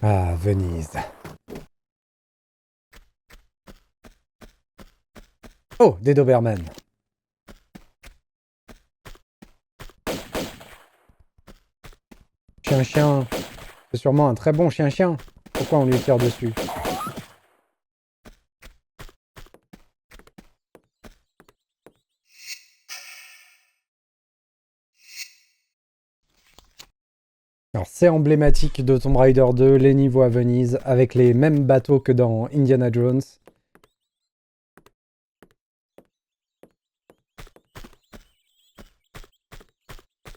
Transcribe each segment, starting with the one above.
Ah, Venise. Oh, des Doberman. Chien-chien. C'est sûrement un très bon chien-chien. Pourquoi on lui tire dessus? Alors, c'est emblématique de Tomb Raider 2, les niveaux à Venise, avec les mêmes bateaux que dans Indiana Jones.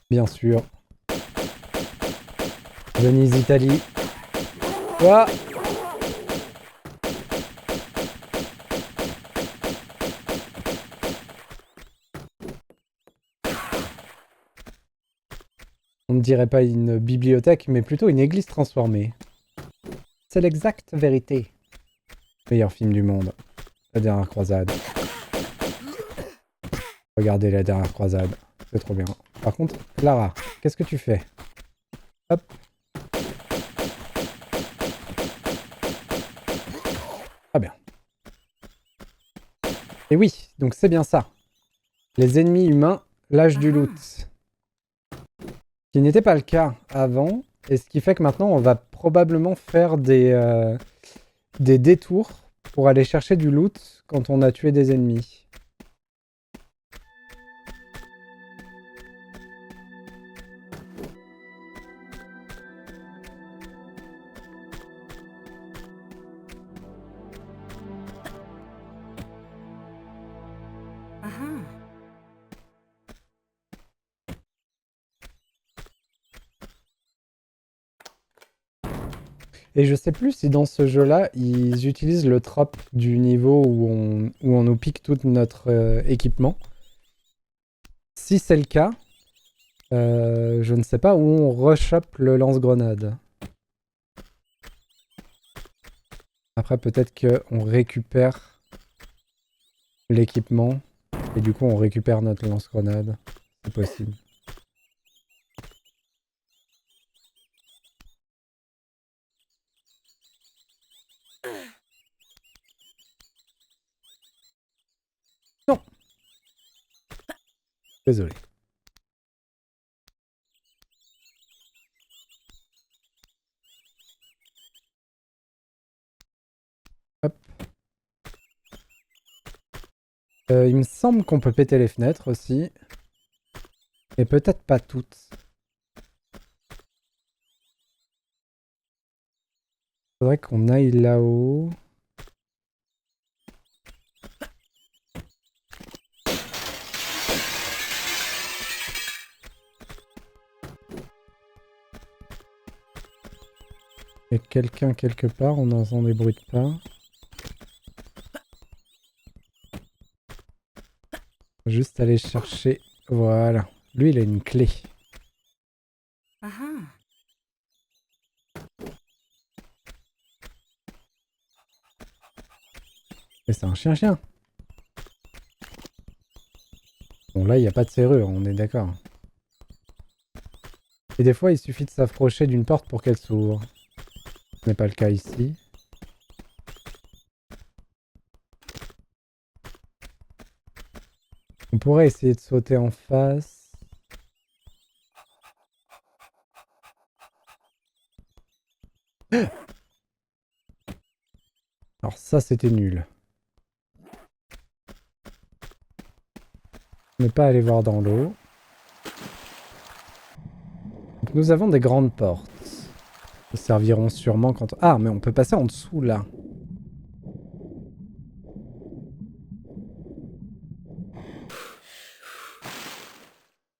Bien sûr. Venise, Italie. Ouah! On ne dirait pas une bibliothèque, mais plutôt une église transformée. C'est l'exacte vérité. Meilleur film du monde. La dernière croisade. Regardez la dernière croisade. C'est trop bien. Par contre, Clara, qu'est-ce que tu fais? Hop. Ah bien. Et oui, donc c'est bien ça. Les ennemis humains lâchent du loot. Ce qui n'était pas le cas avant. Et ce qui fait que maintenant, on va probablement faire des détours pour aller chercher du loot quand on a tué des ennemis. Et je sais plus si dans ce jeu-là, ils utilisent le trope du niveau où on nous pique tout notre équipement. Si c'est le cas, je ne sais pas où on rechoppe le lance-grenade. Après, peut-être qu'on récupère l'équipement et du coup, on récupère notre lance-grenade. C'est possible. Non! Désolé. Hop. Il me semble qu'on peut péter les fenêtres aussi. Mais peut-être pas toutes. Faudrait qu'on aille là-haut. Il y a quelqu'un quelque part, on entend des bruits de pas. Juste aller chercher. Voilà. Lui, il a une clé. Mais c'est un chien-chien. Bon, là, il n'y a pas de serrure, on est d'accord. Et des fois, il suffit de s'approcher d'une porte pour qu'elle s'ouvre. Ce n'est pas le cas ici. On pourrait essayer de sauter en face. Alors ça, c'était nul. On n'est pas allé voir dans l'eau. Donc nous avons des grandes portes. Qui serviront sûrement quand... Ah, mais on peut passer en dessous, là.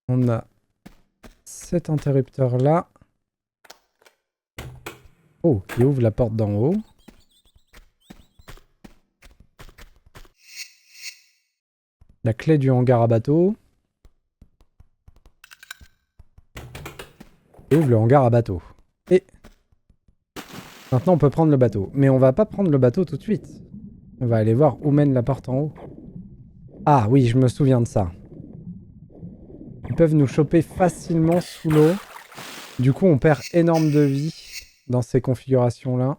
On a cet interrupteur-là. Oh, qui ouvre la porte d'en haut. La clé du hangar à bateau. Et ouvre le hangar à bateau. Et maintenant, on peut prendre le bateau. Mais on va pas prendre le bateau tout de suite. On va aller voir où mène la porte en haut. Ah oui, je me souviens de ça. Ils peuvent nous choper facilement sous l'eau. Du coup, on perd énorme de vie dans ces configurations-là.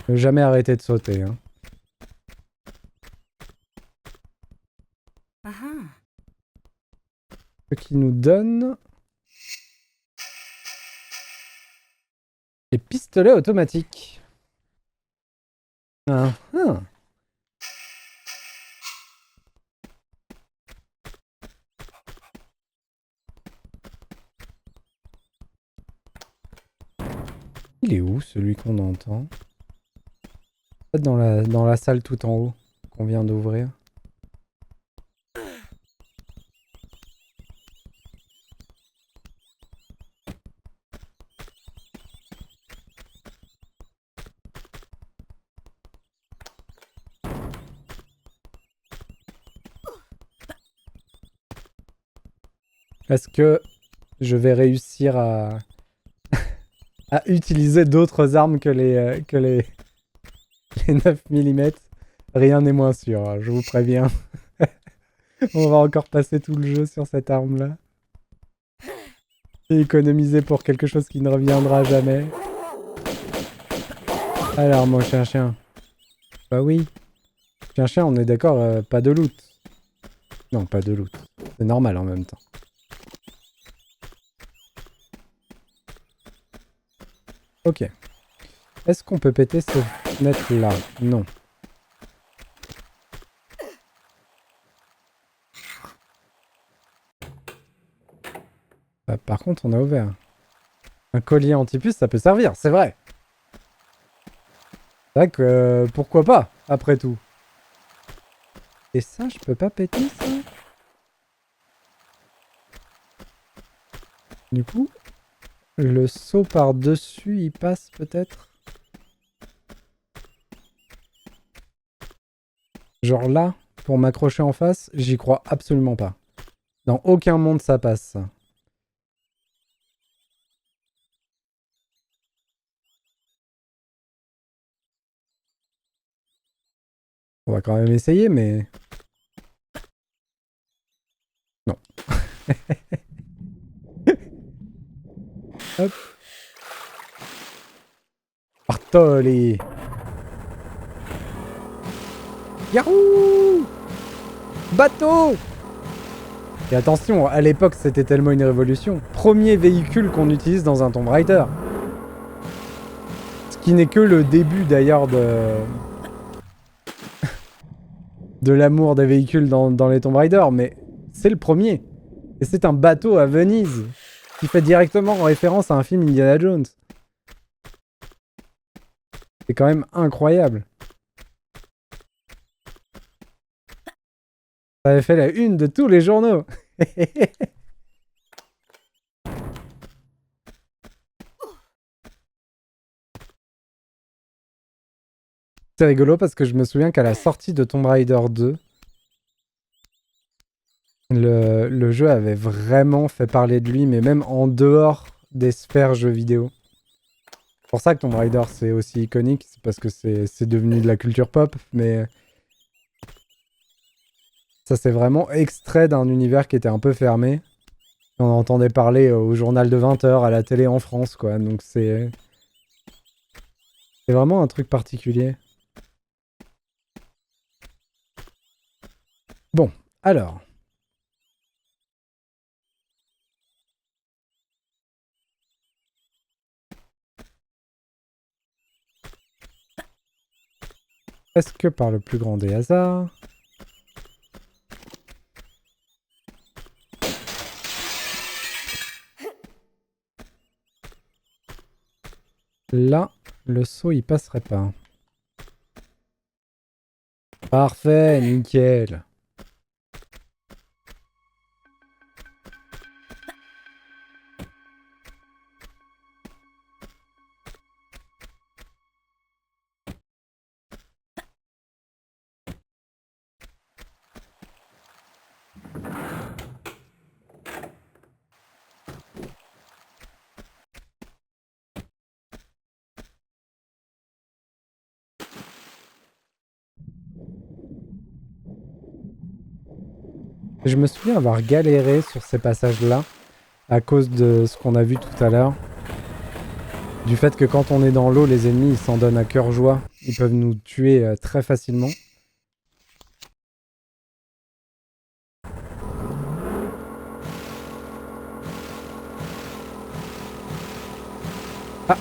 Ne jamais arrêter de sauter. Hein. Ce qui nous donne... les pistolets automatiques. Ah, ah. Il est où, celui qu'on entend? Peut-être dans la salle tout en haut, qu'on vient d'ouvrir. Est-ce que je vais réussir à, à utiliser d'autres armes que les 9 mm? Rien n'est moins sûr, hein, je vous préviens. On va encore passer tout le jeu sur cette arme-là. Et économiser pour quelque chose qui ne reviendra jamais. Alors, mon chien. Bah oui. Chien, on est d'accord, pas de loot. Non, pas de loot. C'est normal en même temps. Ok. Est-ce qu'on peut péter ces fenêtres-là? Non. Par contre, on a ouvert. Un collier anti-puce, ça peut servir, c'est vrai. C'est vrai que pourquoi pas, après tout. Et ça, je peux pas péter ça? Du coup, le saut par-dessus, il passe peut-être? Genre là, pour m'accrocher en face, j'y crois absolument pas. Dans aucun monde ça passe, ça. On va quand même essayer, mais... Non. Hop. Bartoli. Yahoo! Bateau! Et attention, à l'époque, c'était tellement une révolution. Premier véhicule qu'on utilise dans un Tomb Raider. Ce qui n'est que le début, d'ailleurs, de l'amour des véhicules dans les Tomb Raider, mais c'est le premier. Et c'est un bateau à Venise, qui fait directement référence à un film Indiana Jones. C'est quand même incroyable. Ça avait fait la une de tous les journaux. C'est rigolo parce que je me souviens qu'à la sortie de Tomb Raider 2, le jeu avait vraiment fait parler de lui, mais même en dehors des sphères jeux vidéo. C'est pour ça que Tomb Raider c'est aussi iconique, c'est parce que c'est devenu de la culture pop, mais ça c'est vraiment extrait d'un univers qui était un peu fermé. On entendait parler au journal de 20h, à la télé en France, quoi. Donc c'est vraiment un truc particulier. Bon, alors. Est-ce que par le plus grand des hasards... Là, le saut, il passerait pas. Parfait, nickel. Je me souviens avoir galéré sur ces passages-là à cause de ce qu'on a vu tout à l'heure. Du fait que quand on est dans l'eau, les ennemis ils s'en donnent à cœur joie. Ils peuvent nous tuer très facilement. Ah!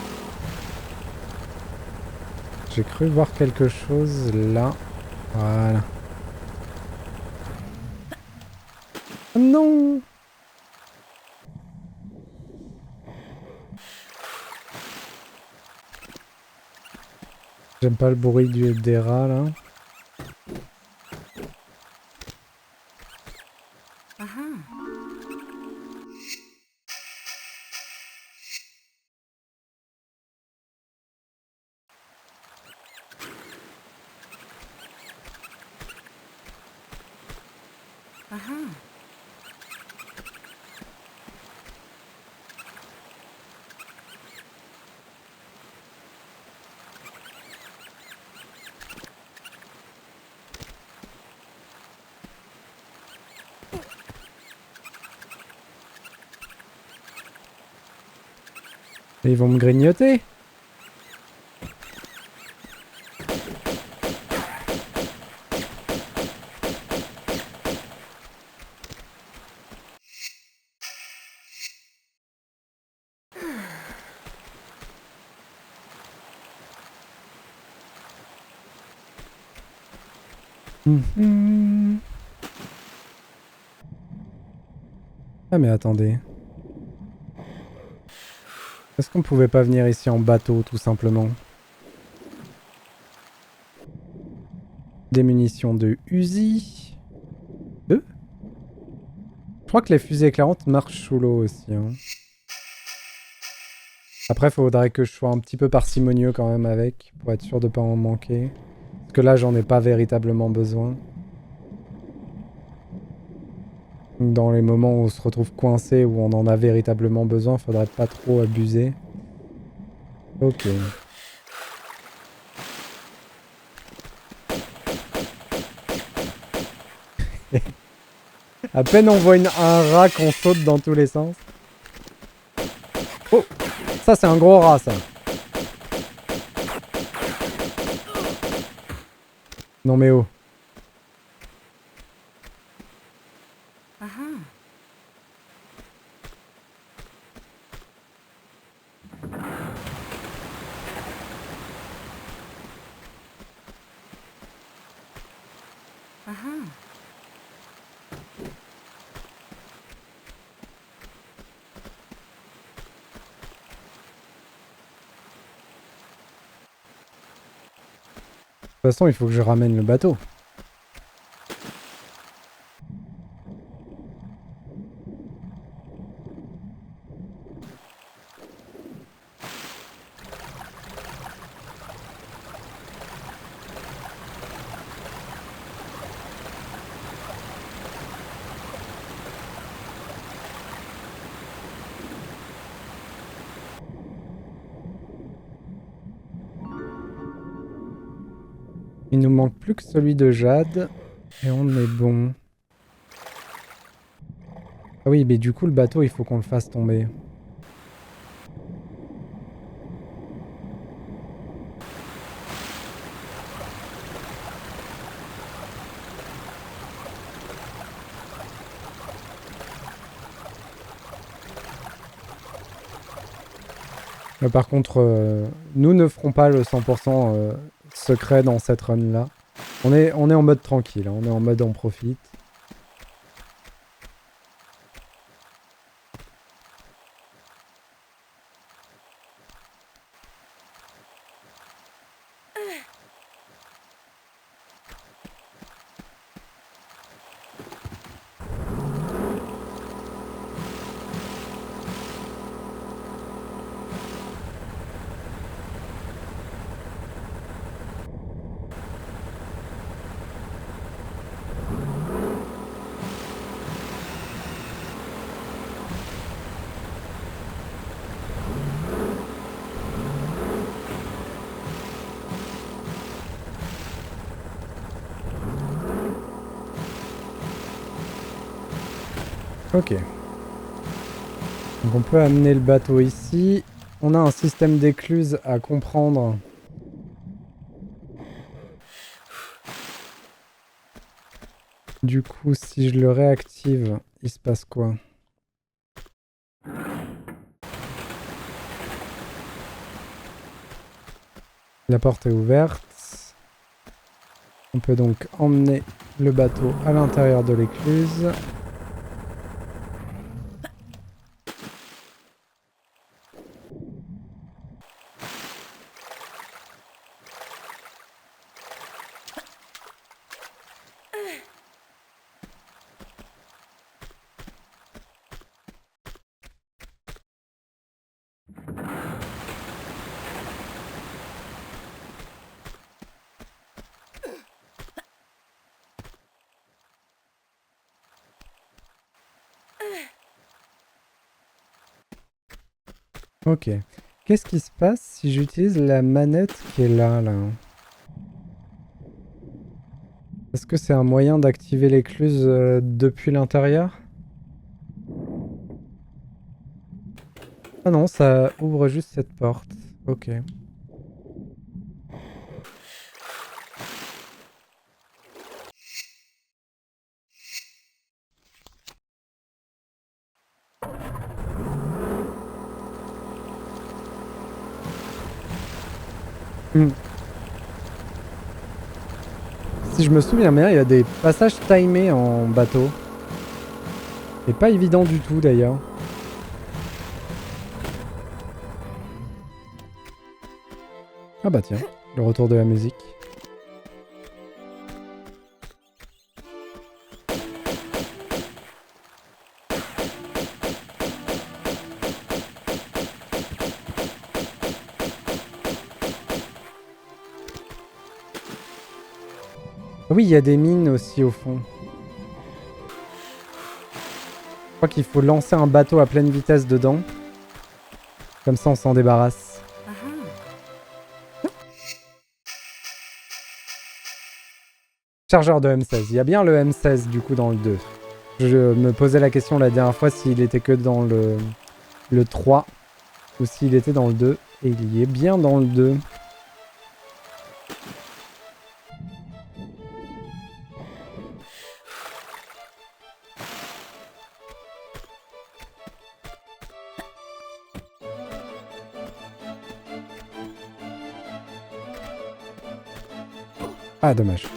J'ai cru voir quelque chose là. Voilà. Oh non! J'aime pas le bruit des rats là. Et ils vont me grignoter. Ah mais attendez. Est-ce qu'on pouvait pas venir ici en bateau tout simplement? Des munitions de Uzi. Je crois que les fusées éclairantes marchent sous l'eau aussi. Hein. Après, faudrait que je sois un petit peu parcimonieux quand même avec, pour être sûr de pas en manquer. Parce que là, j'en ai pas véritablement besoin. Dans les moments où on se retrouve coincé, où on en a véritablement besoin, faudrait pas trop abuser. Ok. À peine on voit un rat qu'on saute dans tous les sens. Oh! Ça, c'est un gros rat, ça. Non mais oh. De toute façon, il faut que je ramène le bateau. Il nous manque plus que celui de Jade. Et on est bon. Ah oui, mais du coup, le bateau, il faut qu'on le fasse tomber. Par contre, nous ne ferons pas le 100% secret dans cette run-là. On est en mode tranquille, hein, on est en mode on profite. Ok. Donc on peut amener le bateau ici. On a un système d'écluse à comprendre. Du coup, si je le réactive, il se passe quoi? La porte est ouverte. On peut donc emmener le bateau à l'intérieur de l'écluse. Ok. Qu'est-ce qui se passe si j'utilise la manette qui est là? Est-ce que c'est un moyen d'activer l'écluse depuis l'intérieur? Ah non, ça ouvre juste cette porte. Ok. Hmm. Si je me souviens bien, il y a des passages timés en bateau. C'est pas évident du tout d'ailleurs. Ah bah tiens, le retour de la musique. Oui, il y a des mines aussi au fond. Je crois qu'il faut lancer un bateau à pleine vitesse dedans. Comme ça, on s'en débarrasse. Chargeur de M16. Il y a bien le M16 du coup dans le 2. Je me posais la question la dernière fois s'il était que dans le 3 ou s'il était dans le 2. Et il y est bien dans le 2. Ah, dommage.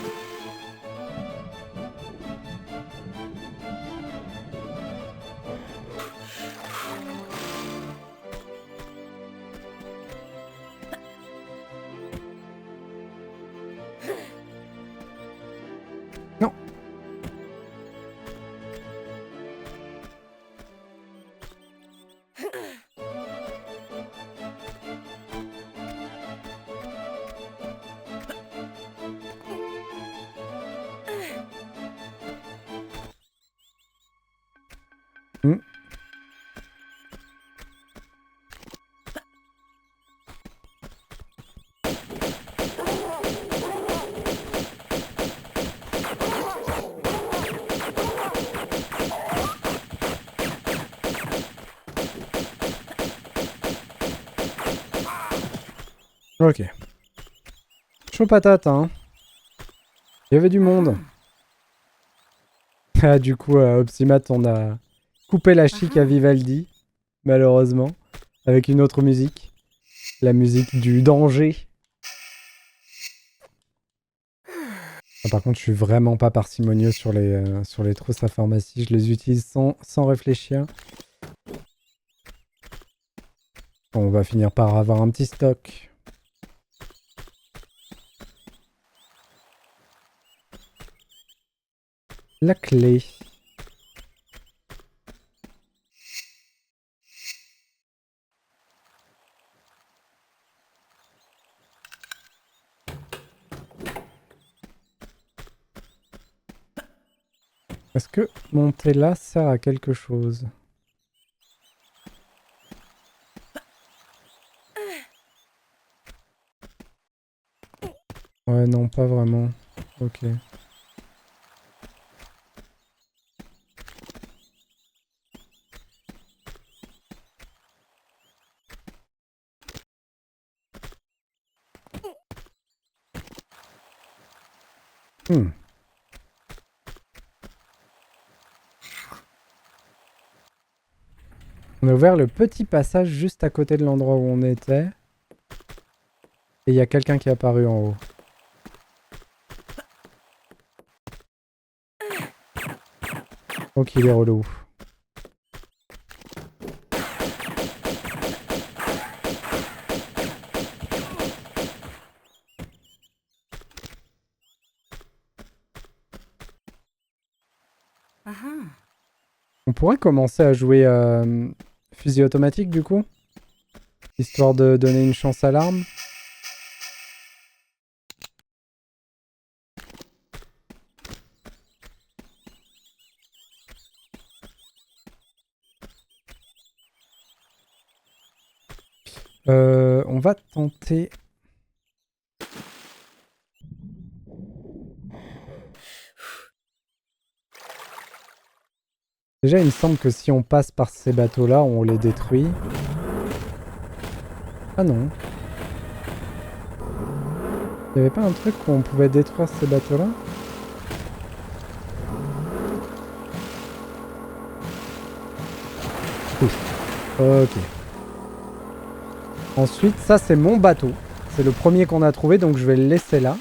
Non. Hmm. Ok. Chaud patate, hein. Il y avait du monde. Ah, du coup, à Opsimat, on a coupé la chic à Vivaldi, malheureusement, avec une autre musique. La musique du danger. Ah, par contre, je suis vraiment pas parcimonieux sur les trousses à pharmacie. Je les utilise sans réfléchir. On va finir par avoir un petit stock. La clé. Est-ce que monter là sert à quelque chose? Ouais, non, pas vraiment. Ok. Hmm. On a ouvert le petit passage juste à côté de l'endroit où on était. Et il y a quelqu'un qui est apparu en haut. Donc il est relou. On pourrait commencer à jouer fusil automatique du coup, histoire de donner une chance à l'arme. On va tenter... Déjà, il me semble que si on passe par ces bateaux-là, on les détruit. Ah non. Il n'y avait pas un truc où on pouvait détruire ces bateaux-là? Ok. Ensuite, ça c'est mon bateau. C'est le premier qu'on a trouvé, donc je vais le laisser là.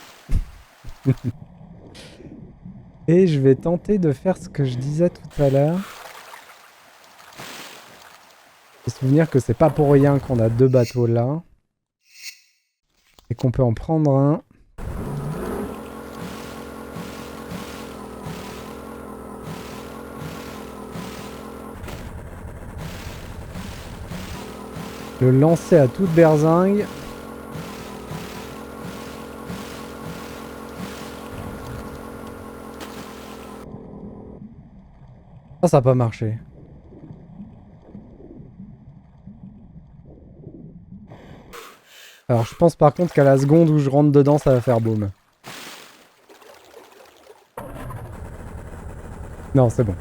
Et je vais tenter de faire ce que je disais tout à l'heure. Se souvenir que c'est pas pour rien qu'on a deux bateaux là. Et qu'on peut en prendre un. Le lancer à toute berzingue. Ah, ça n'a pas marché. Alors je pense par contre qu'à la seconde où je rentre dedans, ça va faire boum. Non, c'est bon.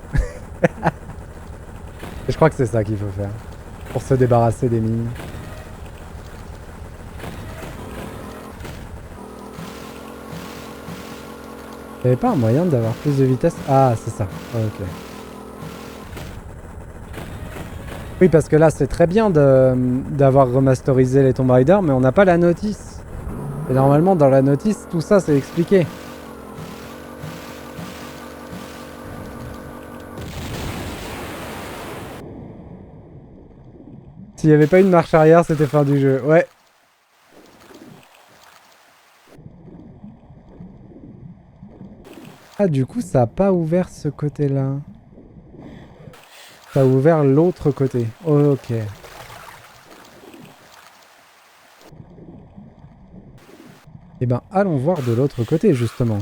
Et je crois que c'est ça qu'il faut faire. Pour se débarrasser des mines. Il n'y avait pas un moyen d'avoir plus de vitesse? Ah, c'est ça. Ok. Oui, parce que là, c'est très bien d'avoir remasterisé les Tomb Raider, mais on n'a pas la notice. Et normalement, dans la notice, tout ça, c'est expliqué. S'il n'y avait pas une marche arrière, c'était fin du jeu. Ouais. Ah, du coup, ça n'a pas ouvert ce côté-là. Ça a ouvert l'autre côté. Ok. Eh ben, allons voir de l'autre côté, justement.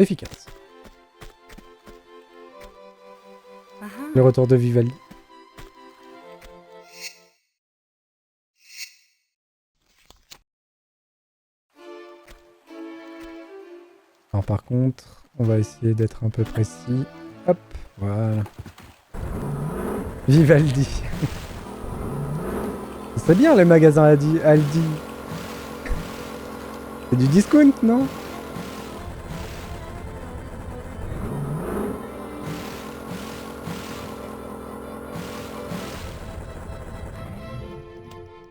Efficace. Le retour de Vivaldi. Alors par contre, on va essayer d'être un peu précis. Hop, voilà. Vivaldi. C'est bien les magasins Aldi. C'est du discount, non?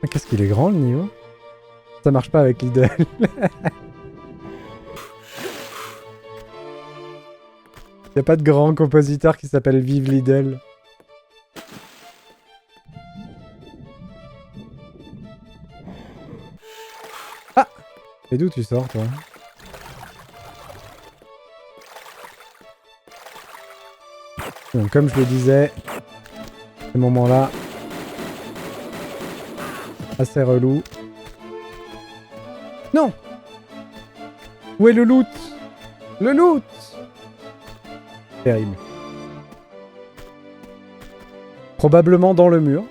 Ah, qu'est-ce qu'il est grand le niveau? Ça marche pas avec Lidl. Y a pas de grand compositeur qui s'appelle Vive Lidl. Ah! Et d'où tu sors, toi? Donc, comme je le disais, ces moments-là, assez relou. Non! Où est le loot? Le loot! Terrible. Probablement dans le mur.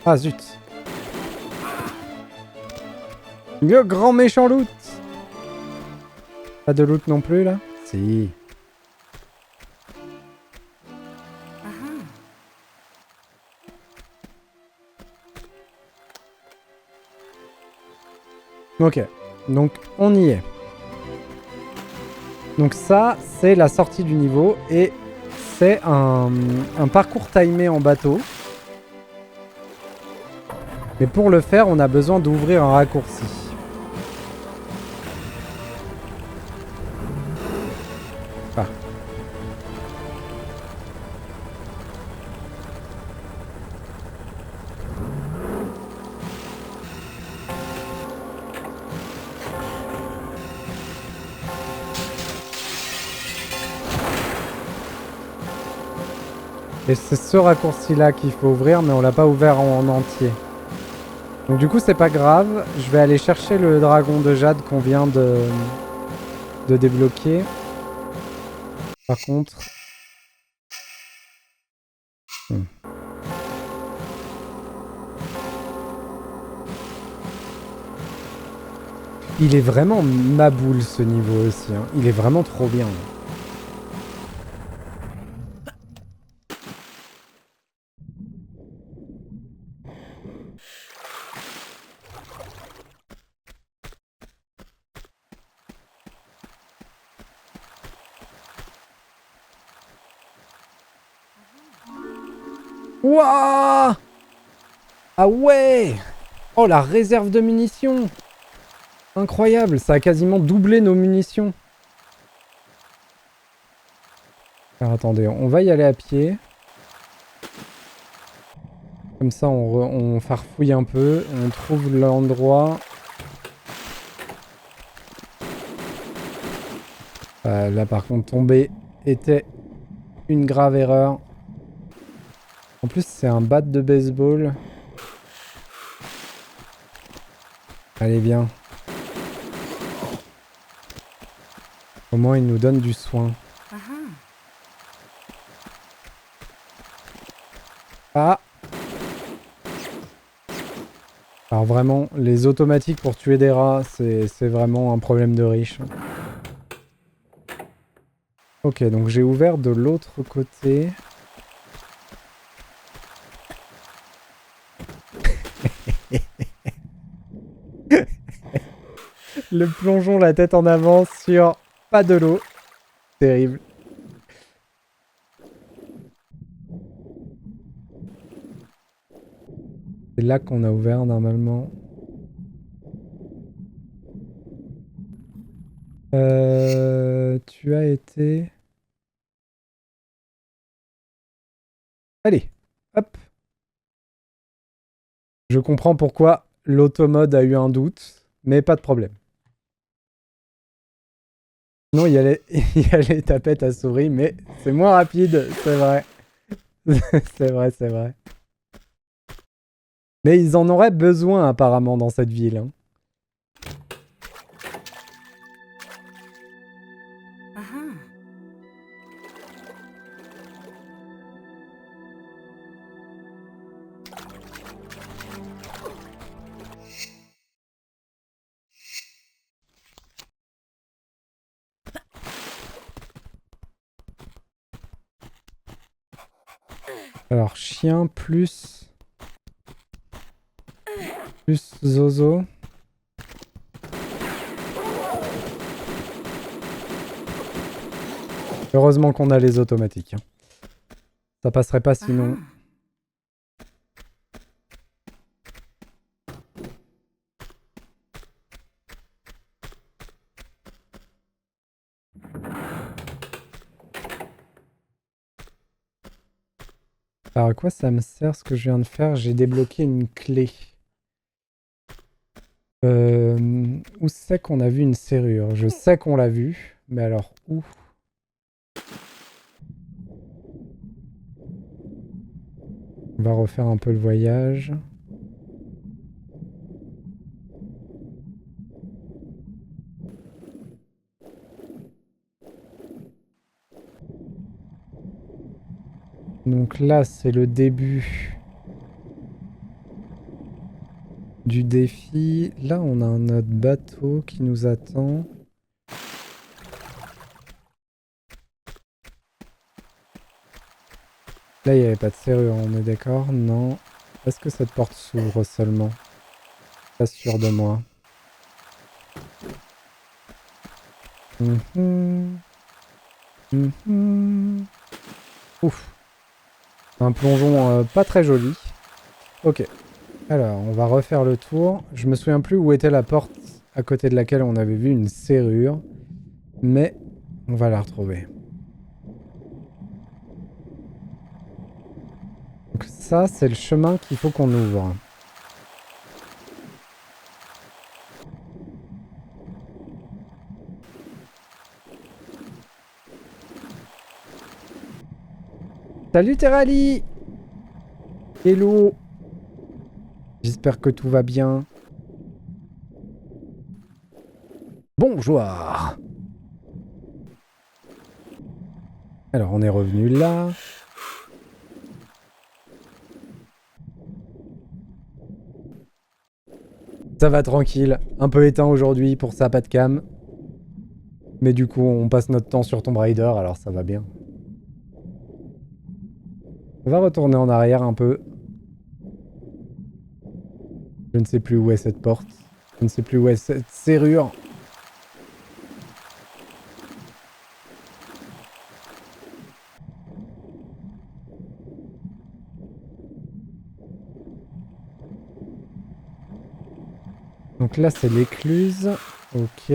Ah zut. Le grand méchant loot. Pas de loot non plus là? Si. Ok, donc on y est. Donc ça, c'est la sortie du niveau et c'est un parcours timé en bateau. Mais pour le faire, on a besoin d'ouvrir un raccourci. Ah. Et c'est ce raccourci-là qu'il faut ouvrir, mais on l'a pas ouvert en entier. Donc du coup, c'est pas grave. Je vais aller chercher le dragon de jade qu'on vient de débloquer. Par contre... Il est vraiment ma boule ce niveau aussi. Hein. Il est vraiment trop bien. Wouah! Ah ouais! Oh, la réserve de munitions! Incroyable, ça a quasiment doublé nos munitions. Alors attendez, on va y aller à pied. Comme ça, on farfouille un peu, on trouve l'endroit. Là par contre, tomber était une grave erreur. En plus, c'est un bat de baseball. Allez, viens. Au moins, il nous donne du soin. Ah! Alors vraiment, les automatiques pour tuer des rats, c'est vraiment un problème de riche. Ok, donc j'ai ouvert de l'autre côté. Le plongeon, la tête en avant sur pas de l'eau. Terrible. C'est là qu'on a ouvert normalement. Tu as été... Allez, hop. Je comprends pourquoi l'automode a eu un doute, mais pas de problème. Non, il y a les tapettes à souris, mais c'est moins rapide, c'est vrai. C'est vrai, c'est vrai. Mais ils en auraient besoin apparemment dans cette ville. Hein. Alors, chien plus Zozo. Heureusement qu'on a les automatiques. Hein. Ça passerait pas sinon. Alors à quoi ça me sert ce que je viens de faire? J'ai débloqué une clé. Où c'est qu'on a vu une serrure? Je sais qu'on l'a vu, mais alors où? On va refaire un peu le voyage. Donc là, c'est le début du défi. Là, on a un autre bateau qui nous attend. Là, il n'y avait pas de serrure, on est d'accord? Non. Est-ce que cette porte s'ouvre seulement? Pas sûr de moi. Ouf. Un plongeon pas très joli. Ok. Alors, on va refaire le tour. Je me souviens plus où était la porte à côté de laquelle on avait vu une serrure. Mais on va la retrouver. Donc ça, c'est le chemin qu'il faut qu'on ouvre. Salut Terali! Hello! J'espère que tout va bien. Bonjour! Alors, on est revenu là. Ça va tranquille. Un peu éteint aujourd'hui pour ça, pas de cam. Mais du coup, on passe notre temps sur Tomb Raider, alors ça va bien. On va retourner en arrière un peu. Je ne sais plus où est cette porte. Je ne sais plus où est cette serrure. Donc là, c'est l'écluse. Ok.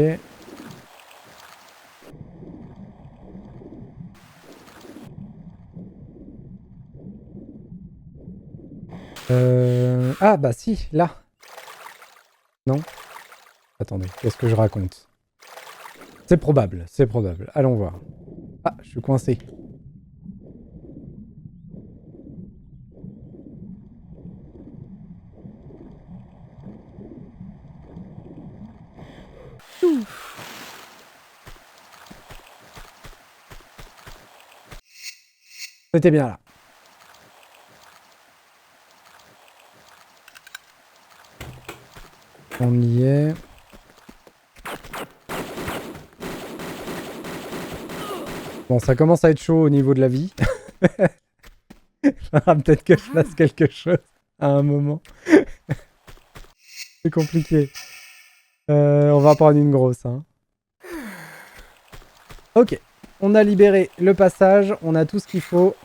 Ah bah si, là. Non? Attendez, qu'est-ce que je raconte? C'est probable, c'est probable. Allons voir. Ah, je suis coincé. C'était bien là. On y est. Bon, ça commence à être chaud au niveau de la vie. Faudra peut-être que je fasse quelque chose à un moment. C'est compliqué. On va prendre une grosse. Hein. Ok. On a libéré le passage. On a tout ce qu'il faut.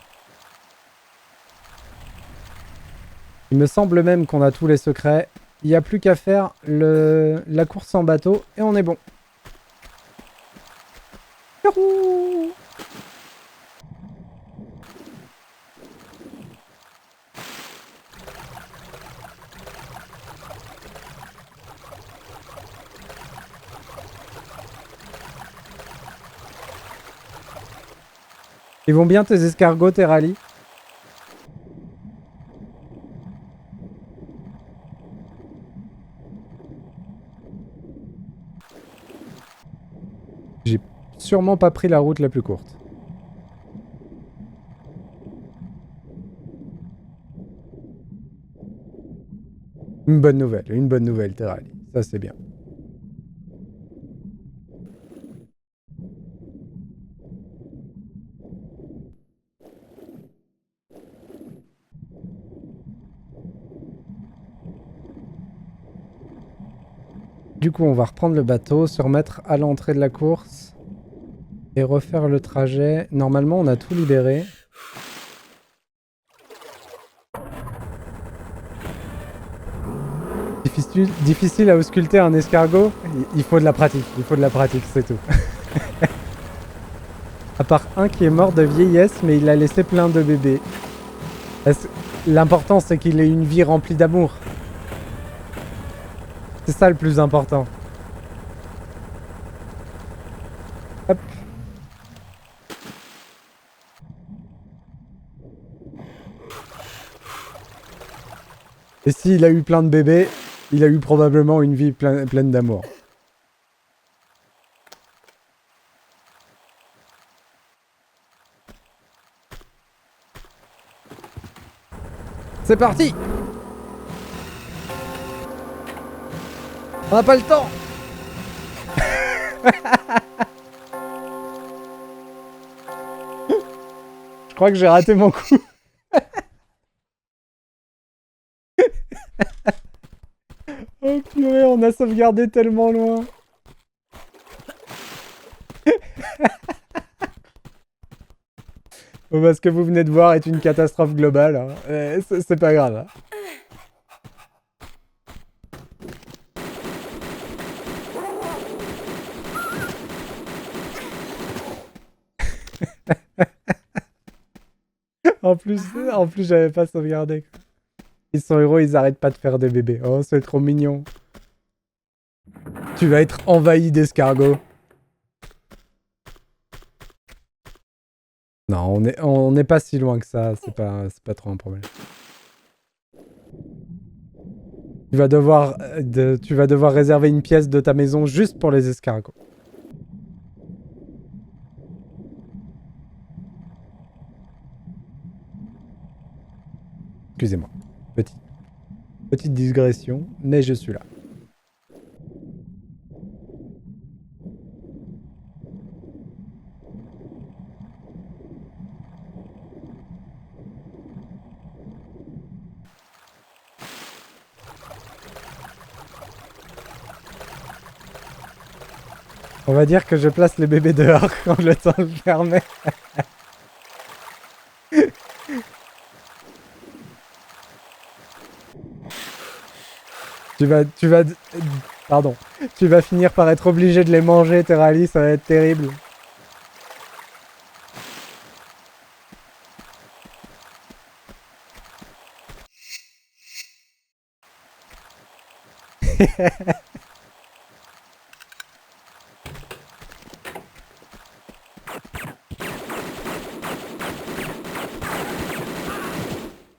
Il me semble même qu'on a tous les secrets. Il n'y a plus qu'à faire la course en bateau et on est bon. Youhou! Ils vont bien tes escargots, tes rallyes? J'ai sûrement pas pris la route la plus courte. Une bonne nouvelle, tes rallyes. Ça, c'est bien. Du coup, on va reprendre le bateau, se remettre à l'entrée de la course et refaire le trajet. Normalement, on a tout libéré. Difficile à ausculter un escargot. Il faut de la pratique. Il faut de la pratique, c'est tout. À part un qui est mort de vieillesse, mais il a laissé plein de bébés. L'important, c'est qu'il ait une vie remplie d'amour. C'est ça le plus important. Hop. Et s'il a eu plein de bébés, il a eu probablement une vie pleine d'amour. C'est parti! On n'a pas le temps! Je crois que j'ai raté mon coup. Oh purée, on a sauvegardé tellement loin. Bon, bah, ce que vous venez de voir est une catastrophe globale. Hein. C'est pas grave. Hein. en plus, j'avais pas sauvegardé. Quoi. Ils sont héros, ils arrêtent pas de faire des bébés. Oh, c'est trop mignon. Tu vas être envahi d'escargots. Non, on n'est pas si loin que ça. C'est pas trop un problème. Tu vas devoir réserver une pièce de ta maison juste pour les escargots. Excusez-moi. Petite digression, mais je suis là. On va dire que je place les bébés dehors quand le temps le permet. Pardon. Tu vas finir par être obligé de les manger, Terali, ça va être terrible.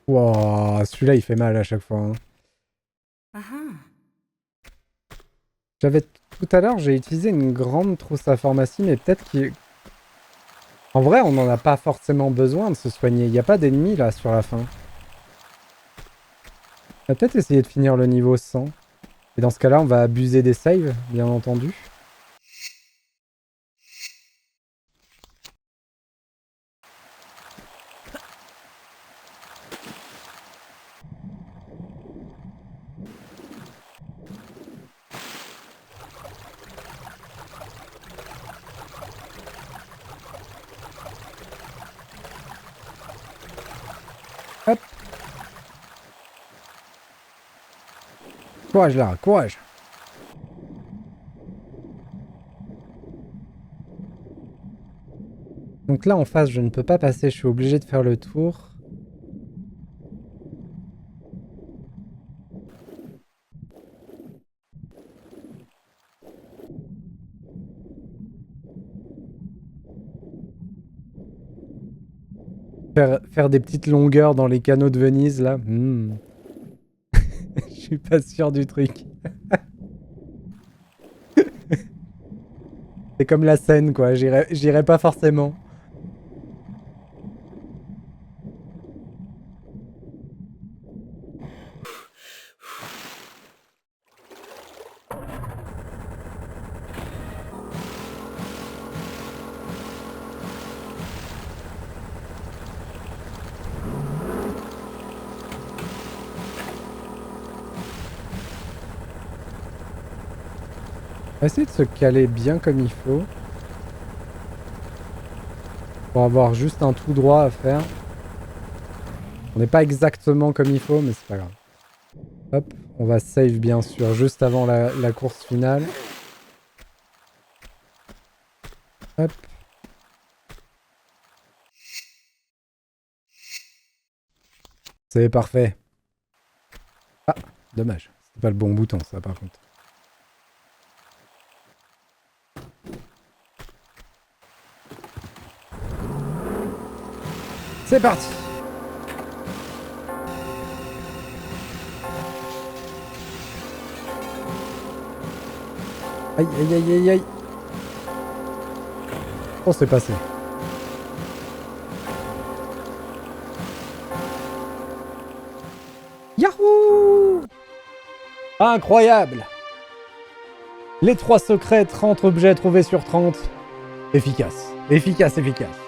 Wow, celui-là il fait mal à chaque fois. Hein. Tout à l'heure, j'ai utilisé une grande trousse à pharmacie, mais peut-être qu'il... En vrai, on n'en a pas forcément besoin de se soigner. Il n'y a pas d'ennemis là sur la fin. On va peut-être essayer de finir le niveau 100. Et dans ce cas-là, on va abuser des saves, bien entendu. Hop. Courage là, courage. Donc là en face, je ne peux pas passer, je suis obligé de faire le tour. Faire des petites longueurs dans les canaux de Venise là. Je suis pas sûr du truc. C'est comme la Seine quoi, j'irai pas forcément. On va essayer de se caler bien comme il faut. Pour avoir juste un tout droit à faire. On n'est pas exactement comme il faut, mais c'est pas grave. Hop, on va save bien sûr juste avant la course finale. Hop. C'est parfait. Ah, dommage. C'est pas le bon bouton ça par contre. C'est parti. Aïe, aïe, aïe, aïe, aïe. Oh, c'est passé. Yahoo! Incroyable! Les 3 secrets, 30 objets trouvés sur 30. Efficace, efficace, efficace.